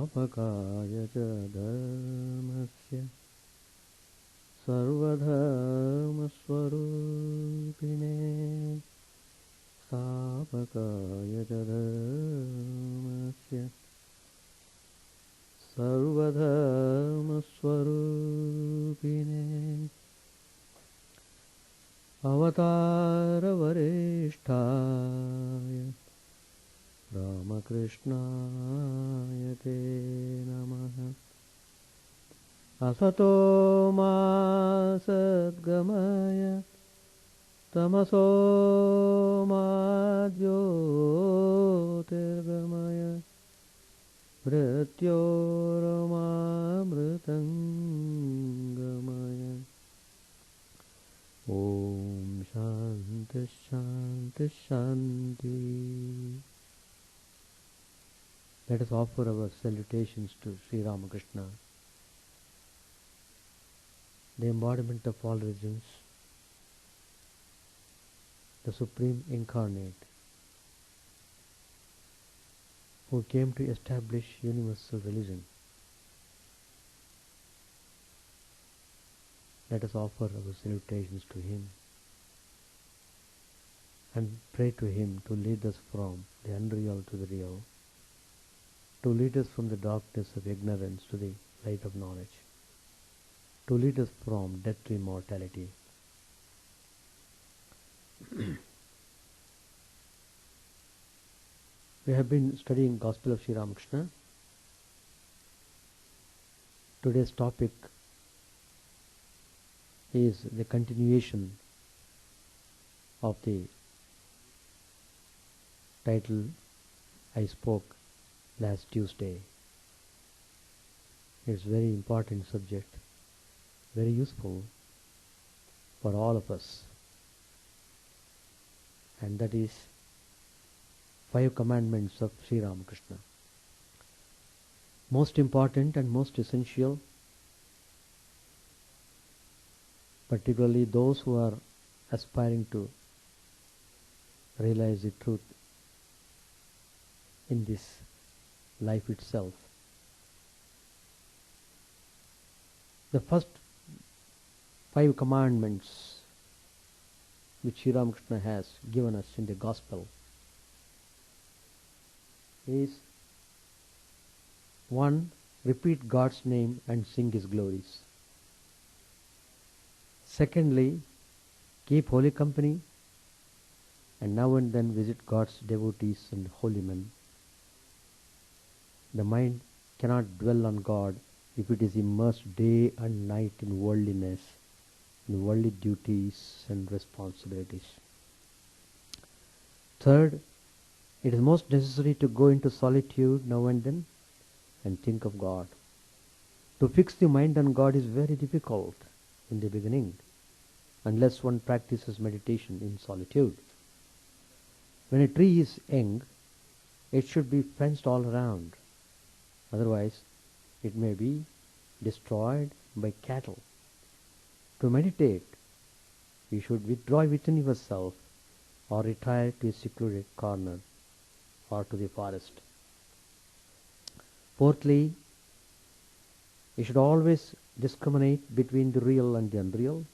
Stapakaya ca dharmasya Sarvadharmaswarupine Stapakaya ca dharmasya Sarvadharmaswarupine Avatara Varishtaya Ramakrishna-Yate Namaha Asato ma Sadgamaya Tamaso ma Jyotirgamaya Mrityorama Mritangamaya Om Shanti Shanti Shanti. Let us offer our salutations to Sri Ramakrishna, the embodiment of all religions, the Supreme Incarnate, who came to establish universal religion. Let us offer our salutations to him and pray to him to lead us from the unreal to the real, to lead us from the darkness of ignorance to the light of knowledge, to lead us from death to immortality. We have been studying Gospel of Sri Ramakrishna. Today's topic is the continuation of the title I spoke last Tuesday. It's a very important subject, very useful for all of us, and that is 5 commandments of Sri Ramakrishna. Most important and most essential, particularly those who are aspiring to realize the truth in this life itself. The first 5 commandments which Sri Ramakrishna has given us in the Gospel is 1. Repeat God's name and sing His glories. Secondly, keep holy company and now and then visit God's devotees and holy men. The mind cannot dwell on God if it is immersed day and night in worldliness, in worldly duties and responsibilities. Third, it is most necessary to go into solitude now and then and think of God. To fix the mind on God is very difficult in the beginning, unless one practices meditation in solitude. When a tree is young, it should be fenced all around. Otherwise, it may be destroyed by cattle. To meditate, you should withdraw within yourself or retire to a secluded corner or to the forest. Fourthly, you should always discriminate between the real and the unreal.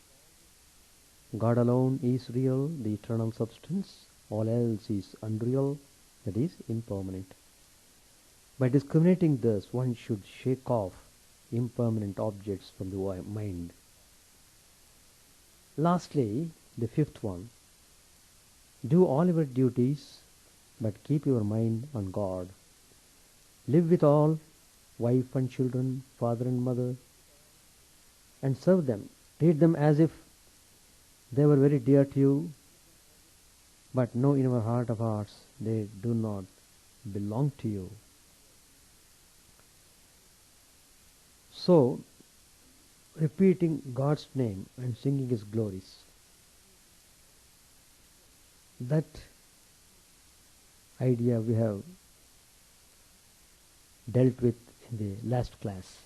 God alone is real, the eternal substance. All else is unreal, that is impermanent. By discriminating thus, one should shake off impermanent objects from the mind. Lastly, the 5th one, do all your duties, but keep your mind on God. Live with all, wife and children, father and mother, and serve them. Treat them as if they were very dear to you, but know in your heart of hearts they do not belong to you. So, repeating God's name and singing His glories, that idea we have dealt with in the last class.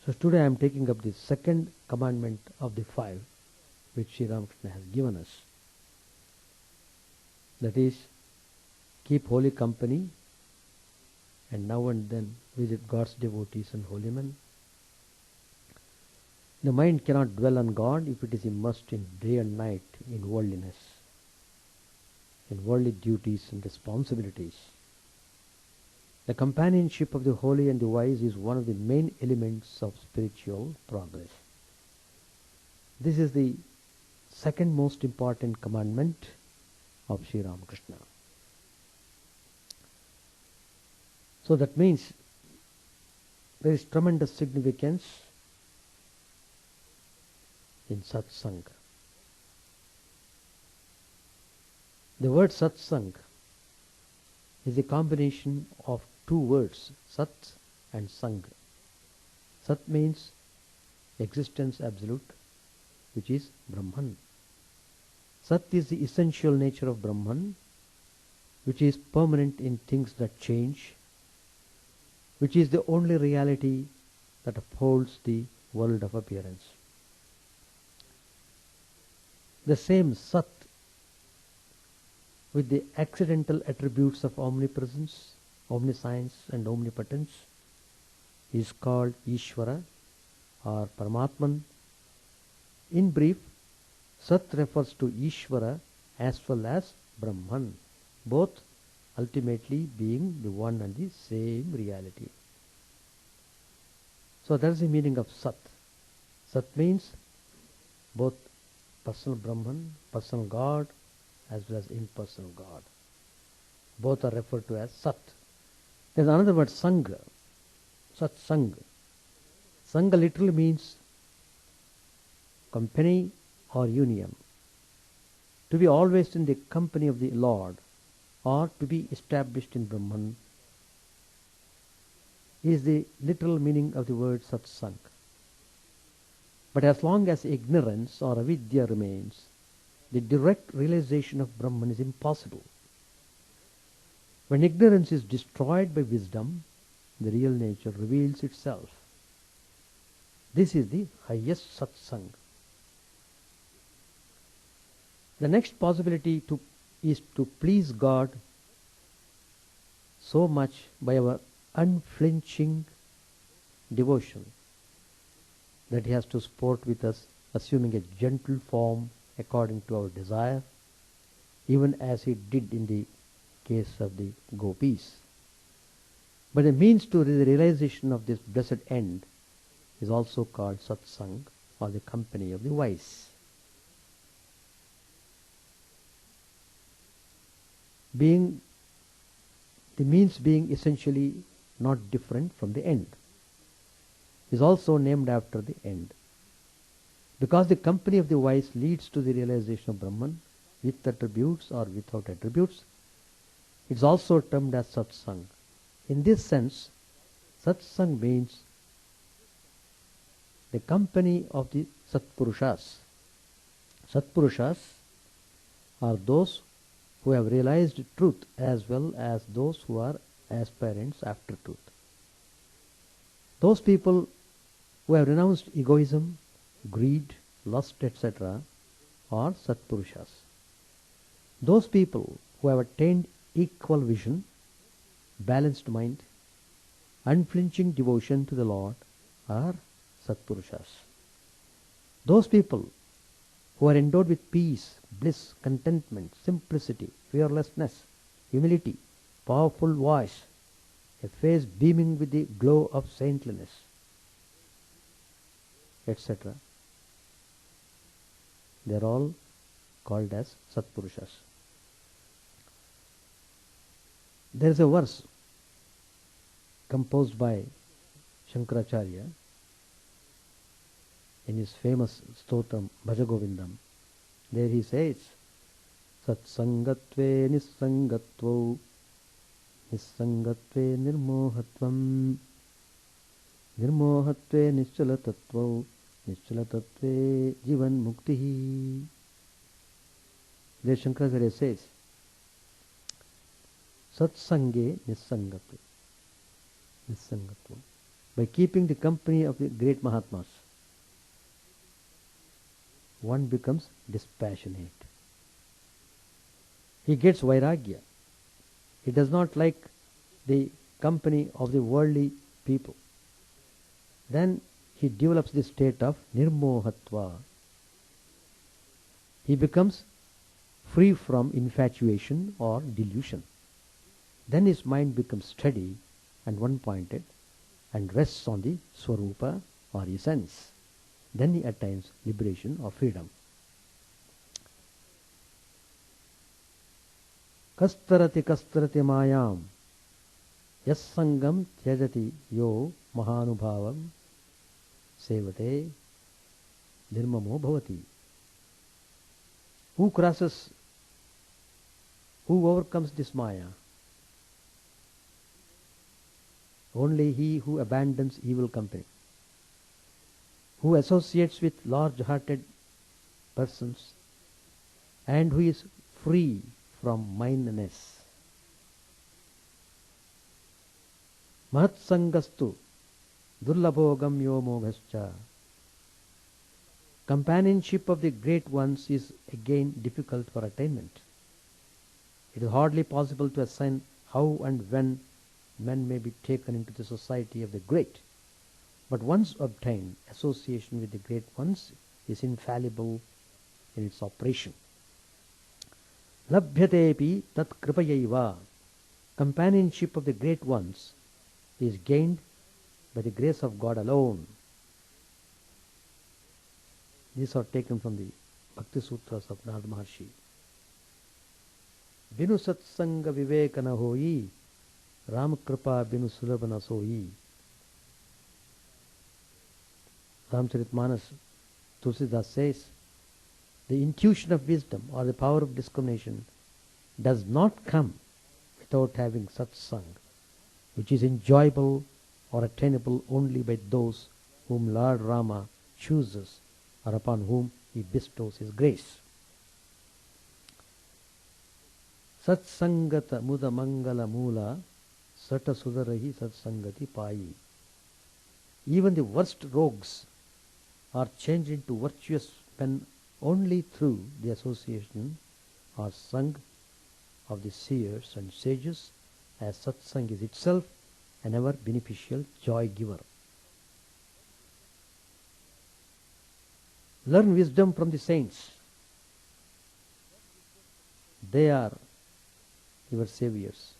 So today I am taking up the second commandment of the 5 which Sri Ramakrishna has given us. That is, keep holy company, and now and then visit God's devotees and holy men. The mind cannot dwell on God if it is immersed in day and night in worldliness, in worldly duties and responsibilities. The companionship of the holy and the wise is one of the main elements of spiritual progress. This is the second most important commandment of Sri Ramakrishna. So that means there is tremendous significance in satsang. The word satsang is a combination of two words, sat and sang. Sat means existence absolute, which is Brahman. Sat is the essential nature of Brahman, which is permanent in things that change, which is the only reality that upholds the world of appearance. The same Sat, with the accidental attributes of omnipresence, omniscience and omnipotence, is called Ishvara or Paramatman. In brief, Sat refers to Ishvara as well as Brahman, both ultimately being the one and the same reality. So that is the meaning of Sat. Sat means both personal Brahman, personal God, as well as impersonal God. Both are referred to as Sat. There is another word, Sangha. Sat Sang. Sangha literally means company or union. To be always in the company of the Lord, or to be established in Brahman, is the literal meaning of the word satsang. But as long as ignorance or avidya remains, the direct realization of Brahman is impossible. When ignorance is destroyed by wisdom, the real nature reveals itself. This is the highest satsang. The next possibility is to please God so much by our unflinching devotion that He has to sport with us, assuming a gentle form according to our desire, even as He did in the case of the gopis. But the means to the realization of this blessed end is also called satsang, or the company of the wise. The means being essentially not different from the end, is also named after the end. Because the company of the wise leads to the realization of Brahman, with attributes or without attributes, it is also termed as satsang. In this sense, satsang means the company of the Satpurushas. Satpurushas are those who have realized truth as well as those who are aspirants after truth. Those people who have renounced egoism, greed, lust, etc. are Satpurushas. Those people who have attained equal vision, balanced mind, unflinching devotion to the Lord are Satpurushas. Those people who are endowed with peace, bliss, contentment, simplicity, fearlessness, humility, powerful voice, a face beaming with the glow of saintliness, etc. They are all called as Satpurushas. There is a verse composed by Shankaracharya in his famous stotram Bhajagovindam. There he says, Satsangatve nissangatvo nissangatve nirmohatvam nirmohatve nischalatatvo nischalatatve jivan muktihi. There Shankaracharya says, Satsange nissangatve. Nissangatva. By keeping the company of the great Mahatmas, one becomes dispassionate. He gets vairagya. He does not like the company of the worldly people. Then he develops the state of nirmohatva. He becomes free from infatuation or delusion. Then his mind becomes steady and one-pointed and rests on the swarupa or essence. Then he attains liberation or freedom. Kastarati kastarati mayam yassangam tyajati yo mahanubhavam sevate nirmamo bhavati. Who overcomes this maya? Only he who abandons evil company, who associates with large-hearted persons, and who is free from mindness. Mahatsangastu durlabhogam yo moghascha. Companionship of the great ones is again difficult for attainment. It is hardly possible to assign how and when men may be taken into the society of the great. But once obtained, association with the great ones is infallible in its operation. Labhyatepi tat kripayaiva. Companionship of the great ones is gained by the grace of God alone. These are taken from the Bhakti Sutras of Narada Maharshi. Binu satsanga vivekana hoi, Ramakripa binu sulabana soi. Ramcharitmanas, Tulsidas says, the intuition of wisdom or the power of discrimination does not come without having satsang, which is enjoyable or attainable only by those whom Lord Rama chooses or upon whom he bestows his grace. Satsangata muda mangala mula sata sudarahi satsangati payi. Even the worst rogues are changed into virtuous men only through the association or sang of the seers and sages, as satsang is itself an ever beneficial joy giver. Learn wisdom from the saints. They are your saviors.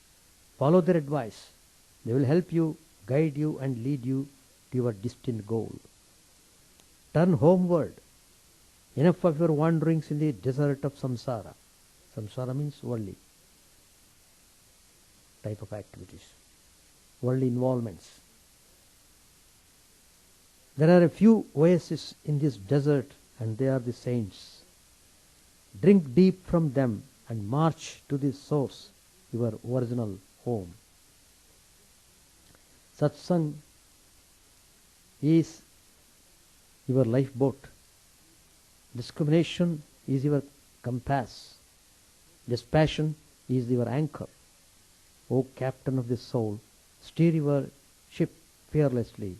Follow their advice. They will help you, guide you and lead you to your destined goal. Turn homeward. Enough of your wanderings in the desert of samsara. Samsara means worldly type of activities, worldly involvements. There are a few oases in this desert, and they are the saints. Drink deep from them and march to the source, your original home. Satsang is your lifeboat. Discrimination is your compass. Dispassion is your anchor. O captain of the soul, steer your ship fearlessly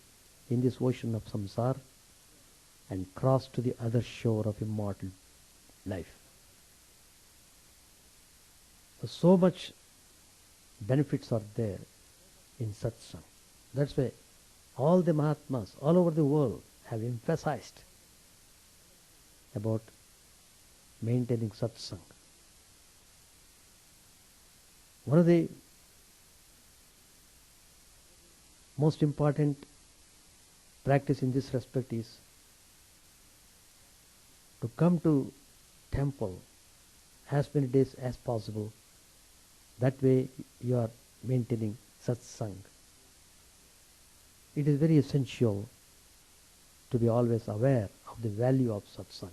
in this ocean of samsara and cross to the other shore of immortal life. So much benefits are there in satsang. That's why all the Mahatmas all over the world have emphasized about maintaining satsang. One of the most important practice in this respect is to come to temple as many days as possible. That way you are maintaining satsang. It is very essential to be always aware of the value of satsang.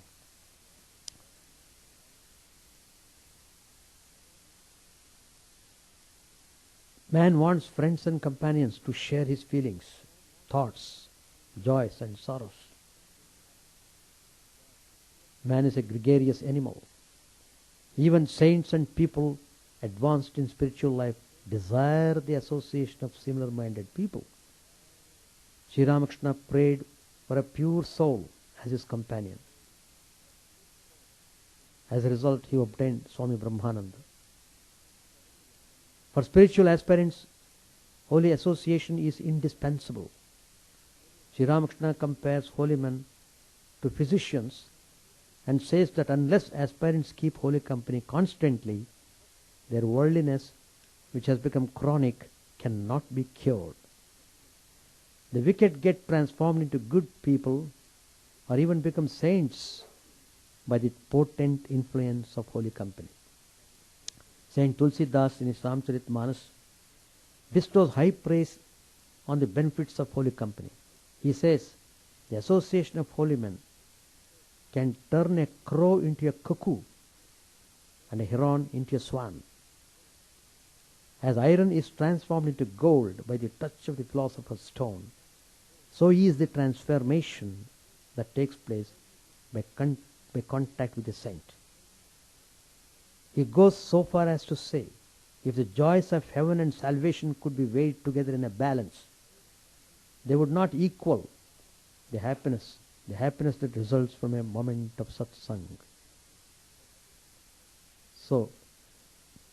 Man wants friends and companions to share his feelings, thoughts, joys and sorrows. Man is a gregarious animal. Even saints and people advanced in spiritual life desire the association of similar-minded people. Sri Ramakrishna prayed for a pure soul as his companion. As a result, he obtained Swami Brahmananda. For spiritual aspirants, holy association is indispensable. Sri Ramakrishna compares holy men to physicians and says that unless aspirants keep holy company constantly, their worldliness, which has become chronic, cannot be cured. The wicked get transformed into good people or even become saints by the potent influence of holy company. Saint Tulsidas in his Ramcharitmanas bestows high praise on the benefits of holy company. He says, the association of holy men can turn a crow into a cuckoo and a heron into a swan. As iron is transformed into gold by the touch of the philosopher's stone, so is the transformation that takes place by contact with the saint. He goes so far as to say, if the joys of heaven and salvation could be weighed together in a balance, they would not equal the happiness that results from a moment of satsang. So,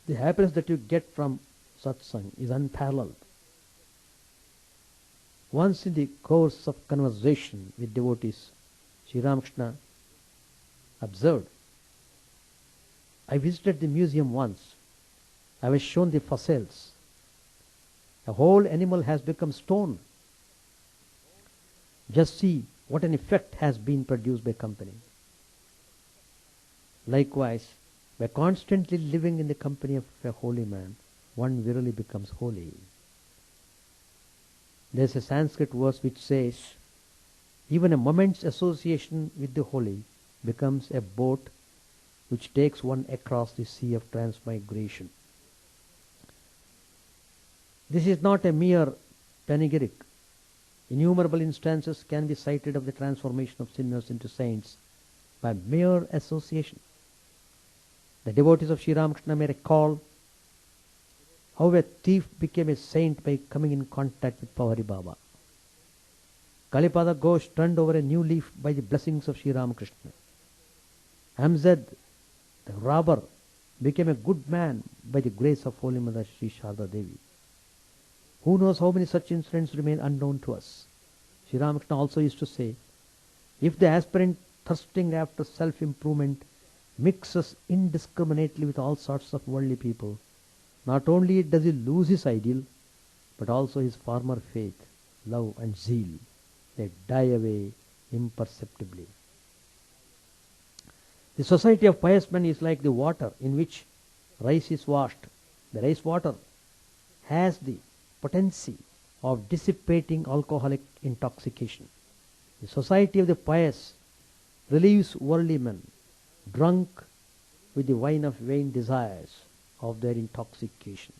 the happiness that you get from satsang is unparalleled. Once in the course of conversation with devotees, Sri Ramakrishna observed, I visited the museum once. I was shown the fossils. A whole animal has become stone. Just see what an effect has been produced by company. Likewise, by constantly living in the company of a holy man, one really becomes holy. There is a Sanskrit verse which says, even a moment's association with the holy becomes a boat which takes one across the sea of transmigration. This is not a mere panegyric. Innumerable instances can be cited of the transformation of sinners into saints by mere association. The devotees of Sri Ramakrishna may recall how a thief became a saint by coming in contact with Pawari Baba. Kalipada Ghosh turned over a new leaf by the blessings of Sri Ramakrishna. Amzad, the robber, became a good man by the grace of Holy Mother Sri Sharda Devi. Who knows how many such incidents remain unknown to us? Sri Ramakrishna also used to say, if the aspirant thirsting after self-improvement mixes indiscriminately with all sorts of worldly people, not only does he lose his ideal, but also his former faith, love and zeal. They die away imperceptibly. The society of pious men is like the water in which rice is washed. The rice water has the potency of dissipating alcoholic intoxication. The society of the pious relieves worldly men, drunk with the wine of vain desires, of their intoxication.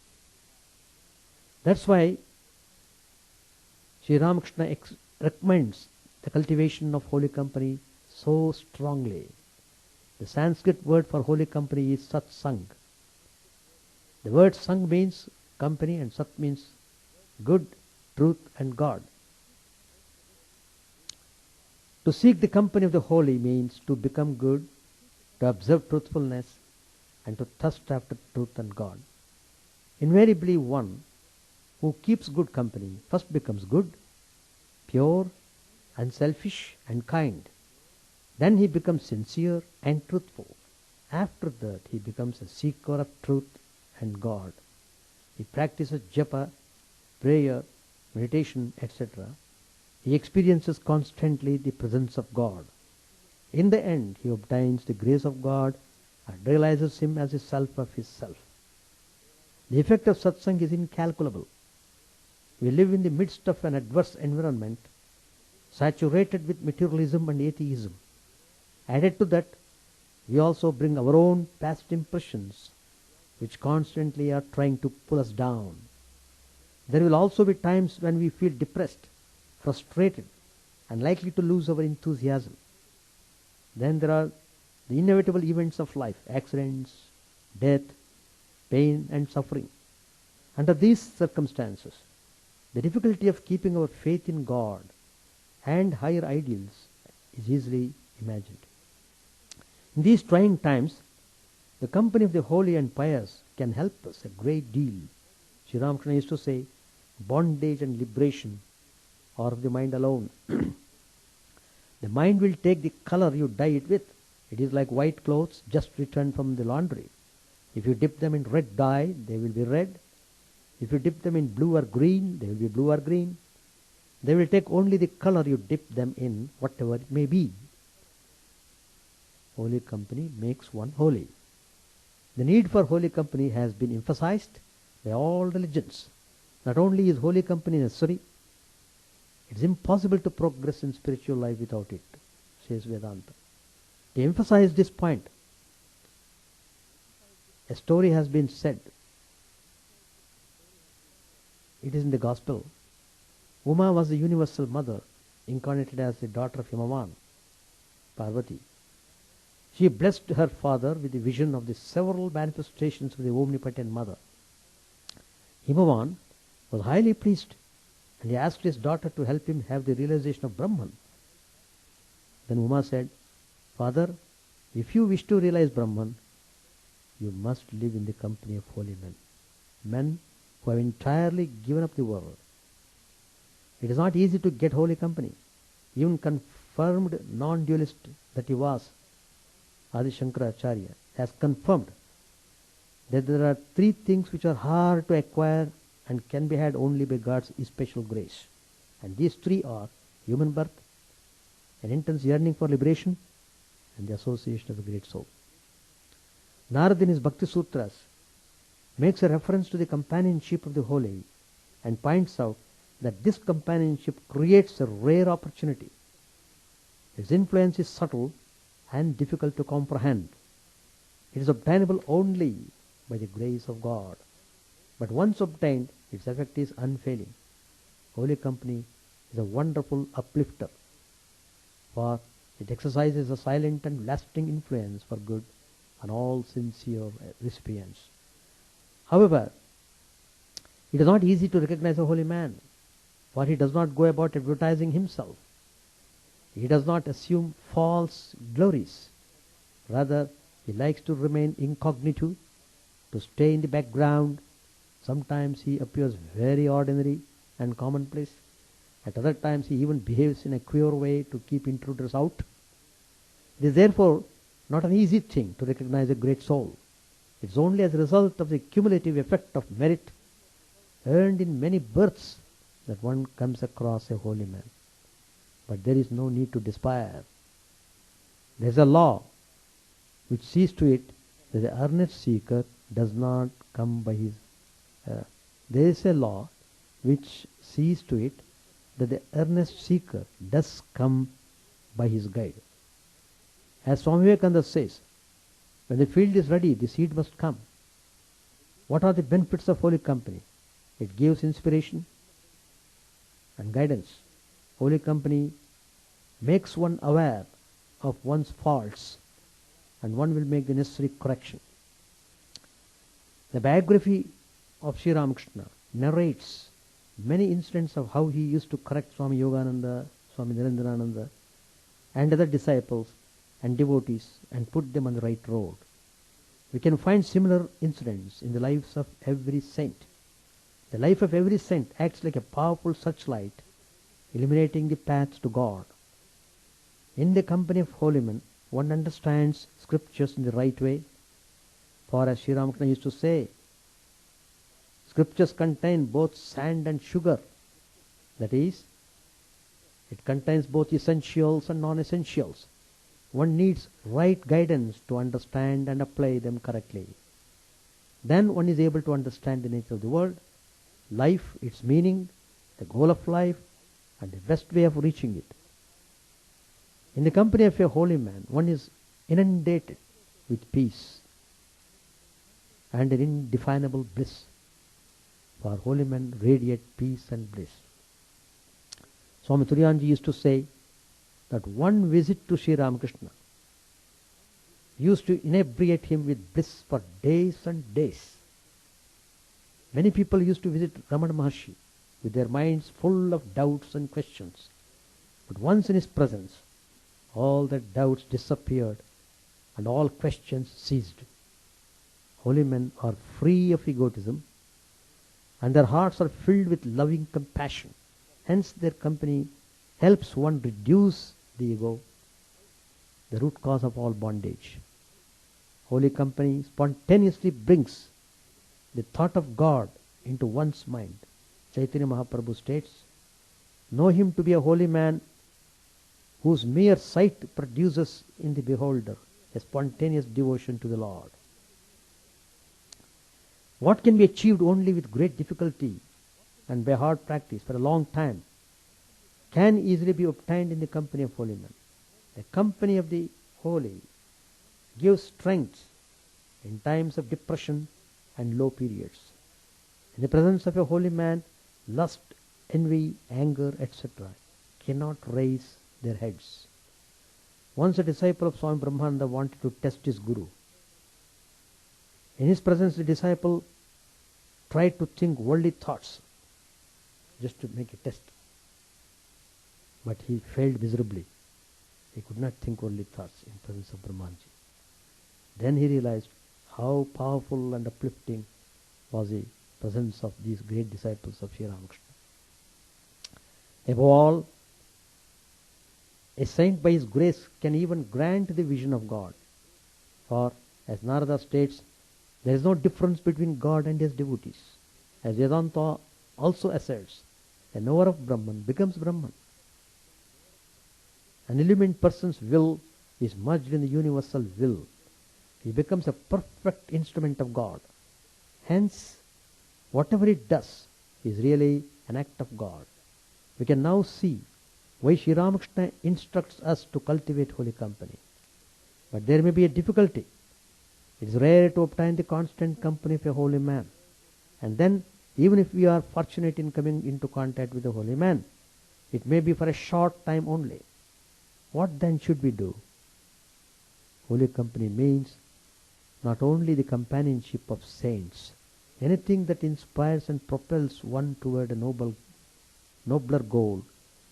That's why Sri Ramakrishna recommends the cultivation of holy company so strongly. The Sanskrit word for holy company is satsang. The word sang means company and sat means good, truth and God. To seek the company of the holy means to become good, to observe truthfulness, and to thirst after truth and God. Invariably one who keeps good company first becomes good, pure, unselfish and kind. Then he becomes sincere and truthful. After that he becomes a seeker of truth and God. He practices japa, prayer, meditation, etc. He experiences constantly the presence of God. In the end he obtains the grace of God and realizes him as a self of his self. The effect of satsang is incalculable. We live in the midst of an adverse environment saturated with materialism and atheism. Added to that, we also bring our own past impressions which constantly are trying to pull us down. There will also be times when we feel depressed, frustrated and likely to lose our enthusiasm. Then there are the inevitable events of life, accidents, death, pain and suffering. Under these circumstances, the difficulty of keeping our faith in God and higher ideals is easily imagined. In these trying times, the company of the holy and pious can help us a great deal Sri Ramakrishna used to say, bondage and liberation are of the mind alone. The mind will take the color you dye it with. It is like white clothes just returned from the laundry. If you dip them in red dye, they will be red. If you dip them in blue or green, they will be blue or green. They will take only the color you dip them in, whatever it may be. Holy company makes one holy. The need for holy company has been emphasized by all religions. Not only is holy company necessary, it is impossible to progress in spiritual life without it, says Vedanta. To emphasize this point, a story has been said. It is in the Gospel. Uma was the universal mother, incarnated as the daughter of Himavan, Parvati. She blessed her father with the vision of the several manifestations of the omnipotent mother. Himavan was highly pleased, and he asked his daughter to help him have the realization of Brahman. Then Uma said, Father, if you wish to realize Brahman, you must live in the company of holy men, men who have entirely given up the world. It is not easy to get holy company. Even confirmed non-dualist that he was, Adi Shankaracharya, has confirmed that there are three things which are hard to acquire and can be had only by God's special grace. And these three are human birth, an intense yearning for liberation, and the association of a great soul. Narad in his Bhakti Sutras makes a reference to the companionship of the holy and points out that this companionship creates a rare opportunity. Its influence is subtle and difficult to comprehend. It is obtainable only by the grace of God. But once obtained, its effect is unfailing. Holy company is a wonderful uplifter, for it exercises a silent and lasting influence for good on all sincere recipients. However, it is not easy to recognize a holy man, for he does not go about advertising himself. He does not assume false glories. Rather, he likes to remain incognito, to stay in the background. Sometimes he appears very ordinary and commonplace. At other times he even behaves in a queer way to keep intruders out. It is therefore not an easy thing to recognize a great soul. It is only as a result of the cumulative effect of merit earned in many births that one comes across a holy man. But there is no need to despair. There is a law which sees to it that the earnest seeker does not come by his... there is a law which sees to it that the earnest seeker does come by his guide. As Swami Vivekananda says, when the field is ready, the seed must come. What are the benefits of holy company? It gives inspiration and guidance. Holy company makes one aware of one's faults, and one will make the necessary correction. The biography of Sri Ramakrishna narrates many incidents of how he used to correct Swami Yogananda, Swami Niranjanananda, and other disciples and devotees and put them on the right road. We can find similar incidents in the lives of every saint. The life of every saint acts like a powerful searchlight, illuminating the path to God. In the company of holy men, one understands scriptures in the right way. For as Sri Ramakrishna used to say, scriptures contain both sand and sugar. That is, it contains both essentials and non-essentials. One needs right guidance to understand and apply them correctly. Then one is able to understand the nature of the world, life, its meaning, the goal of life, and the best way of reaching it. In the company of a holy man, one is inundated with peace and an indefinable bliss. For holy men radiate peace and bliss. Swami Turiyanji used to say that one visit to Sri Ramakrishna used to inebriate him with bliss for days and days. Many people used to visit Ramana Maharshi with their minds full of doubts and questions. But once in his presence, all their doubts disappeared and all questions ceased. Holy men are free of egotism and their hearts are filled with loving compassion. Hence their company helps one reduce the ego, the root cause of all bondage. Holy company spontaneously brings the thought of God into one's mind. Chaitanya Mahaprabhu states, know him to be a holy man whose mere sight produces in the beholder a spontaneous devotion to the Lord. What can be achieved only with great difficulty and by hard practice for a long time can easily be obtained in the company of holy men. The company of the holy gives strength in times of depression and low periods. In the presence of a holy man, lust, envy, anger, etc. cannot raise their heads. Once a disciple of Swami Brahmananda wanted to test his guru. In his presence, the disciple tried to think worldly thoughts just to make a test. But he failed miserably. He could not think worldly thoughts in presence of Brahmanji. Then he realized how powerful and uplifting was the presence of these great disciples of Sri Ramakrishna. Above all, a saint by his grace can even grant the vision of God. For, as Narada states, there is no difference between God and his devotees. As Vedanta also asserts, a knower of Brahman becomes Brahman. An illumined person's will is merged in the universal will. He becomes a perfect instrument of God. Hence, whatever it does is really an act of God. We can now see why Sri Ramakrishna instructs us to cultivate holy company. But there may be a difficulty. It is rare to obtain the constant company of a holy man. And then, even if we are fortunate in coming into contact with a holy man, it may be for a short time only. What then should we do? Holy company means not only the companionship of saints, anything that inspires and propels one toward a nobler goal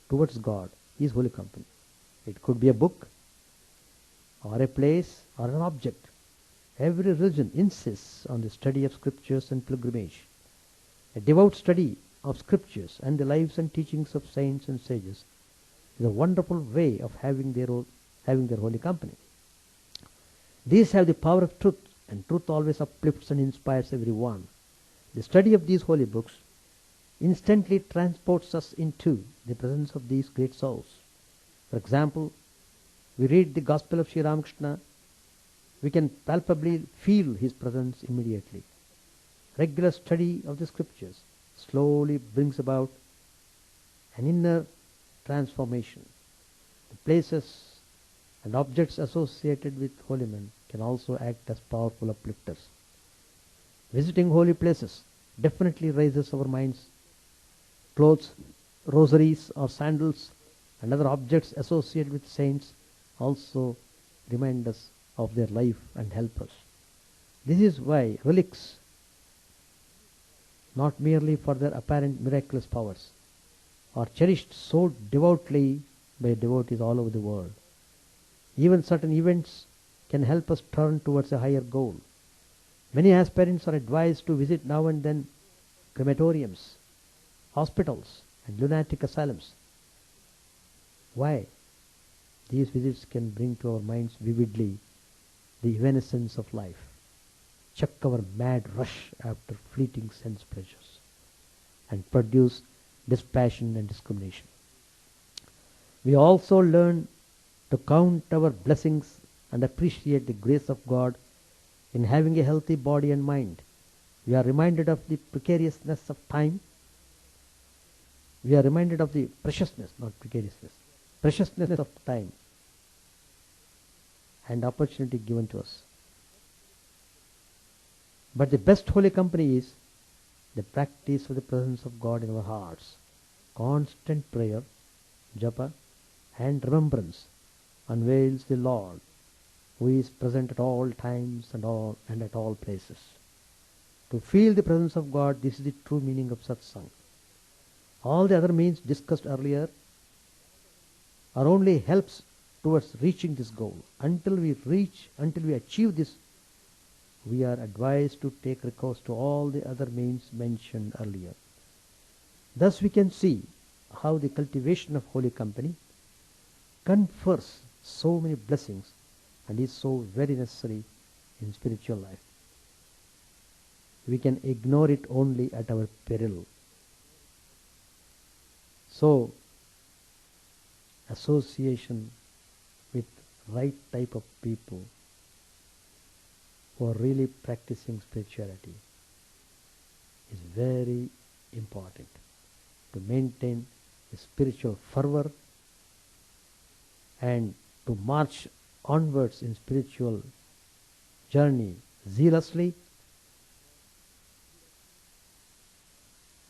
towards God is holy company. It could be a book, or a place, or an object. Every religion insists on the study of scriptures and pilgrimage. A devout study of scriptures and the lives and teachings of saints and sages is a wonderful way of having their holy company. These have the power of truth, and truth always uplifts and inspires everyone. The study of these holy books instantly transports us into the presence of these great souls. For example, we read the Gospel of Sri Ramakrishna, we can palpably feel his presence immediately. Regular study of the scriptures slowly brings about an inner transformation. The places and objects associated with holy men can also act as powerful uplifters. Visiting holy places definitely raises our minds. Clothes, rosaries or sandals and other objects associated with saints also remind us of their life and help us. This is why relics, not merely for their apparent miraculous powers, are cherished so devoutly by devotees all over the world. Even certain events can help us turn towards a higher goal. Many aspirants are advised to visit now and then crematoriums, hospitals, and lunatic asylums. Why? These visits can bring to our minds vividly the evanescence of life, check our mad rush after fleeting sense pleasures, and produce dispassion and discrimination. We also learn to count our blessings and appreciate the grace of God in having a healthy body and mind. We are reminded of the precariousness of time. We are reminded of the preciousness, not precariousness, preciousness of time and opportunity given to us. But the best holy company is the practice of the presence of God in our hearts. Constant prayer, japa, and remembrance unveils the Lord, who is present at all times and at all places. To feel the presence of God, this is the true meaning of satsang. All the other means discussed earlier are only helps towards reaching this goal. Until we achieve this we are advised to take recourse to all the other means mentioned earlier. Thus we can see how the cultivation of holy company confers so many blessings and is so very necessary in spiritual life. We can ignore it only at our peril. So, association with right type of people who are really practicing spirituality is very important to maintain a spiritual fervor and to march onwards in spiritual journey zealously.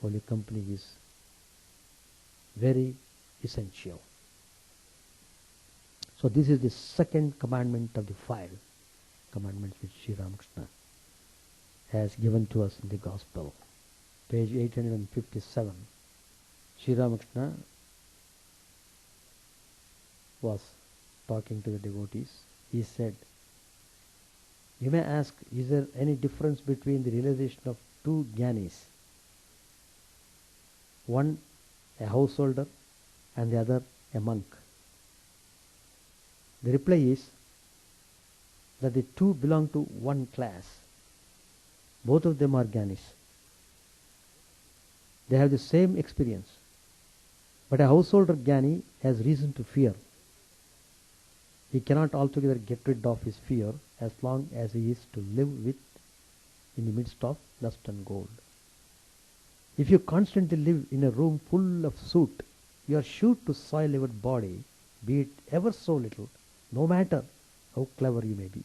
Holy company is very essential. So this is the second commandment of the 5 commandments which Sri Ramakrishna has given to us in the Gospel. Page 857. Sri Ramakrishna was talking to the devotees. He said, you may ask, is there any difference between the realization of 2 jnanis? One a householder and the other a monk. The reply is that the 2 belong to one class. Both of them are jnanis. They have the same experience. But a householder jnani has reason to fear. He cannot altogether get rid of his fear as long as he is to live with in the midst of dust and gold. If you constantly live in a room full of soot, you are sure to soil your body, be it ever so little, no matter how clever you may be.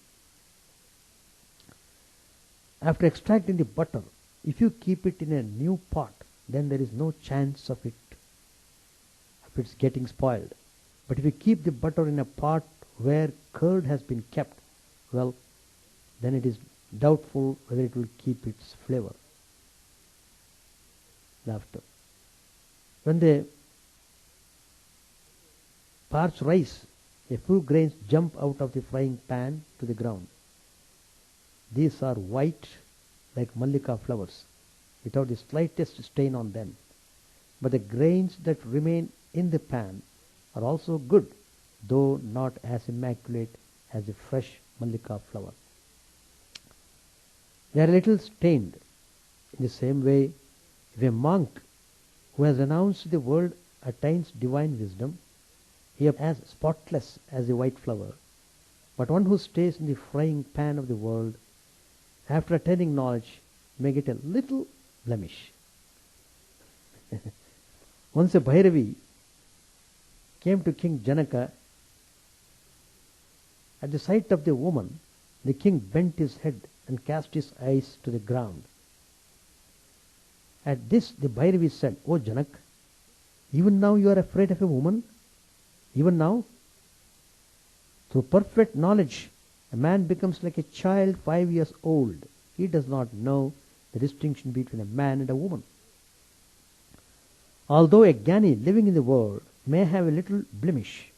After extracting the butter, if you keep it in a new pot, then there is no chance of its getting spoiled. But if you keep the butter in a pot where curd has been kept, well, then it is doubtful whether it will keep its flavor. Laughter. When they parch rice, a few grains jump out of the frying pan to the ground. These are white like mallika flowers, without the slightest stain on them. But the grains that remain in the pan are also good, though not as immaculate as a fresh mallika flower. They are a little stained. In the same way, if a monk who has renounced the world attains divine wisdom, he is as spotless as a white flower. But one who stays in the frying pan of the world, after attaining knowledge, may get a little blemish. Once a Bhairavi came to King Janaka. At the sight of the woman, the king bent his head and cast his eyes to the ground. At this, the Bhairavi said, O Janak, even now you are afraid of a woman? Even now? Through perfect knowledge, a man becomes like a child 5 years old. He does not know the distinction between a man and a woman. Although a jnani living in the world may have a little blemish,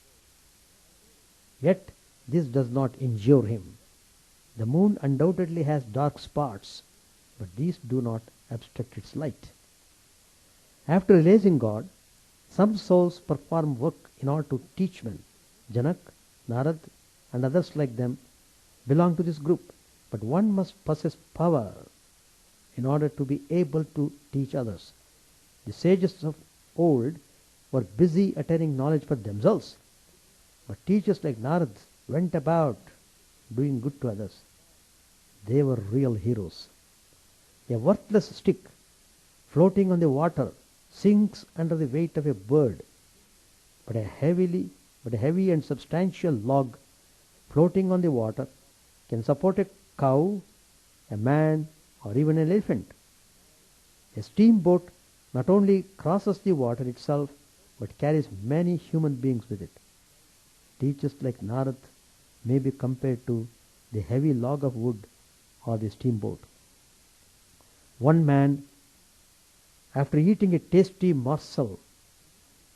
yet this does not injure him. The moon undoubtedly has dark spots, but these do not obstruct its light. After realizing God, some souls perform work in order to teach men. Janak, Narad, and others like them belong to this group, but one must possess power in order to be able to teach others. The sages of old were busy attaining knowledge for themselves, but teachers like Narad went about doing good to others. They were real heroes. A worthless stick floating on the water sinks under the weight of a bird, but a heavy and substantial log floating on the water can support a cow, a man, or even an elephant. A steamboat not only crosses the water itself, but carries many human beings with it. Teachers like Narad may be compared to the heavy log of wood or the steamboat. One man, after eating a tasty morsel,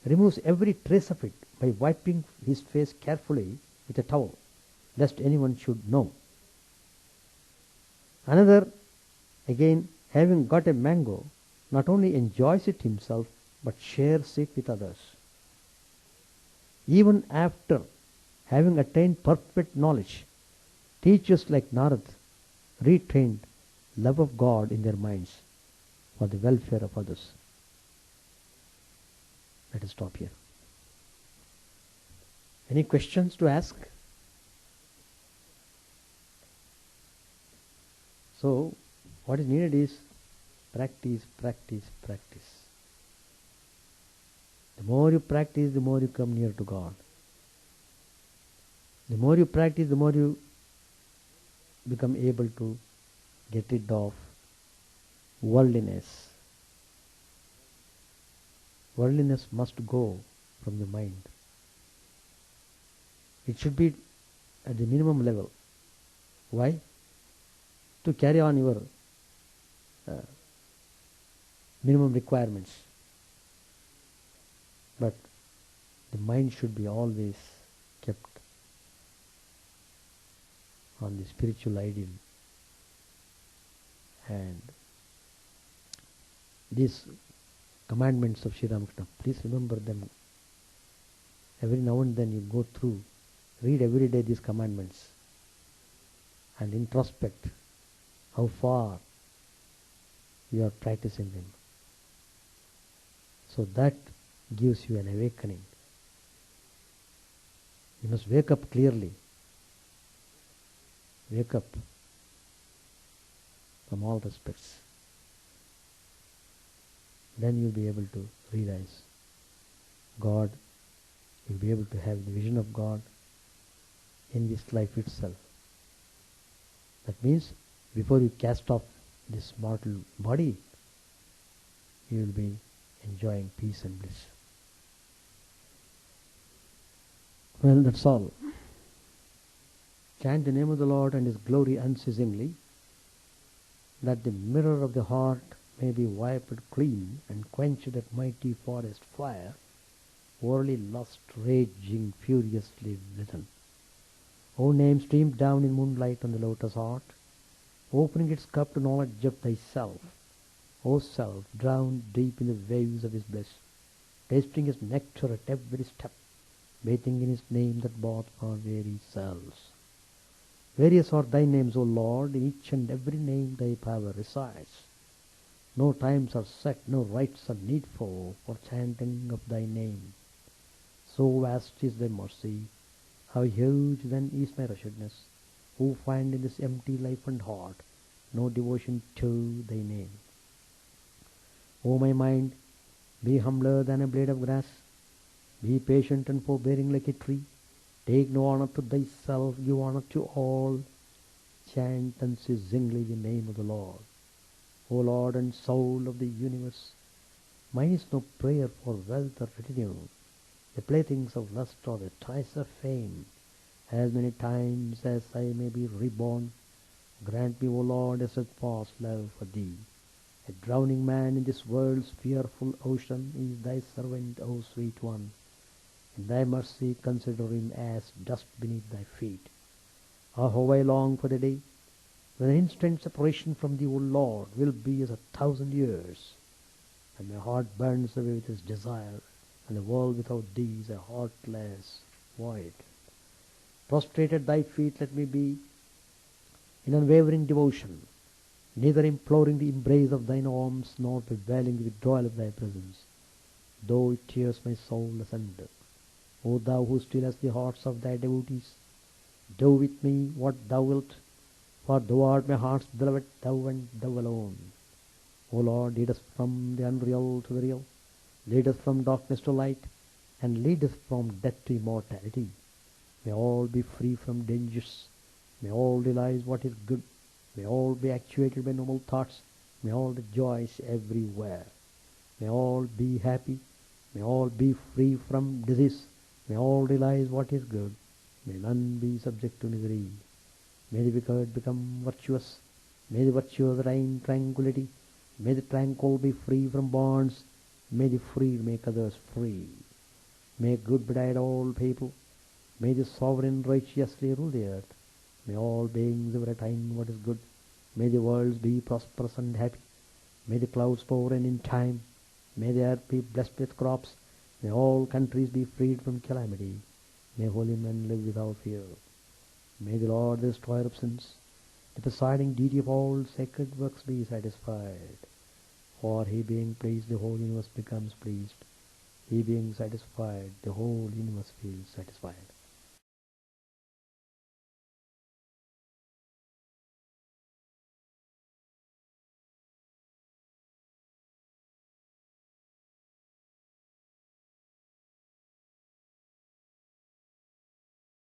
removes every trace of it by wiping his face carefully with a towel, lest anyone should know. Another, again, having got a mango, not only enjoys it himself, but shares it with others. Even after having attained perfect knowledge, teachers like Narad retained love of God in their minds for the welfare of others. Let us stop here. Any questions to ask? So, what is needed is practice, practice, practice. The more you practice, the more you come near to God. The more you practice, the more you become able to get rid of worldliness. Worldliness must go from the mind. It should be at the minimum level. Why? To carry on your minimum requirements. But the mind should be always kept on the spiritual ideal. And these commandments of Sri Ramakrishna, please remember them. Every now and then you go through, read every day these commandments and introspect how far you are practicing them. So that gives you an awakening. You must wake up clearly. Wake up from all respects. Then you'll be able to realize God. You'll be able to have the vision of God in this life itself. That means before you cast off this mortal body, you will be enjoying peace and bliss. Well, that's all. Chant the name of the Lord and His glory unceasingly, that the mirror of the heart may be wiped clean and quench that mighty forest fire, worldly lust raging furiously within. O name streamed down in moonlight on the lotus heart, opening its cup to knowledge of thyself. O self, drowned deep in the waves of His bliss, tasting His nectar at every step, bathing in His name that bought our very selves. Various are thy names, O Lord, in each and every name thy power resides. No times are set, no rites are needful for chanting of thy name. So vast is thy mercy, how huge then is my wretchedness, who find in this empty life and heart no devotion to thy name. O my mind, be humbler than a blade of grass, be patient and forbearing like a tree, take no honor to thyself, give honor to all, chant unceasingly the name of the Lord. O Lord and soul of the universe, mine is no prayer for wealth or retinue, the playthings of lust or the ties of fame. As many times as I may be reborn, grant me, O Lord, a steadfast love for thee. A drowning man in this world's fearful ocean is thy servant, O sweet one. In thy mercy consider him as dust beneath thy feet. Ah, how I long for the day when an instant separation from thee, O Lord, will be as 1,000 years, and my heart burns away with its desire, and the world without thee is a heartless void. Prostrate at thy feet let me be in unwavering devotion, neither imploring the embrace of thine arms, nor bewailing the withdrawal of thy presence, though it tears my soul asunder. O thou who stillest the hearts of thy devotees, do with me what thou wilt, for thou art my heart's beloved, thou and thou alone. O Lord, lead us from the unreal to the real, lead us from darkness to light, and lead us from death to immortality. May all be free from dangers, may all realize what is good, may all be actuated by noble thoughts, may all rejoice everywhere, may all be happy, may all be free from disease, may all realize what is good, may none be subject to misery. May the wicked become virtuous, may the virtuous reign tranquility, may the tranquil be free from bonds, may the free make others free. May good betide all people, may the sovereign righteously rule the earth, may all beings ever attain what is good, May the worlds be prosperous and happy. May the clouds pour rain in time. May the earth be blessed with crops. May all countries be freed from calamity. May holy men live without fear. May the Lord, the destroyer of sins, the presiding deity of all sacred works, be satisfied. For he being pleased, the whole universe becomes pleased. He being satisfied, the whole universe feels satisfied.